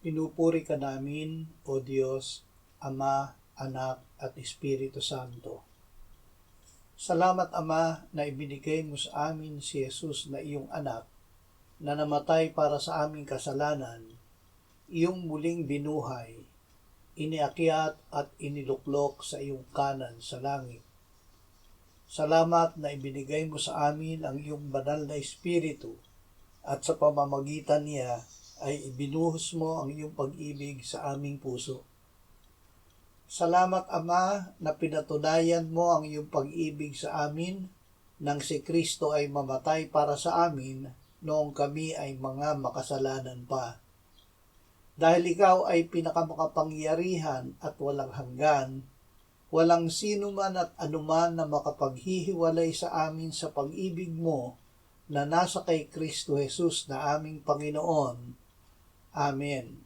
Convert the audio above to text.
Pinupuri ka namin, O Diyos, Ama, Anak, at Espiritu Santo. Salamat, Ama, na ibinigay mo sa amin si Jesus na iyong anak, na namatay para sa aming kasalanan, iyong muling binuhay, iniakyat at iniluklok sa iyong kanan sa langit. Salamat na ibinigay mo sa amin ang iyong banal na Espiritu at sa pamamagitan niya ay ibinuhos mo ang iyong pag-ibig sa aming puso. Salamat, Ama, na pinatunayan mo ang iyong pag-ibig sa amin nang si Kristo ay mamatay para sa amin noong kami ay mga makasalanan pa. Dahil ikaw ay pinakamakapangyarihan at walang hanggan, walang sino man at anuman na makapaghihiwalay sa amin sa pag-ibig mo na nasa kay Kristo Jesus na aming Panginoon. Amen.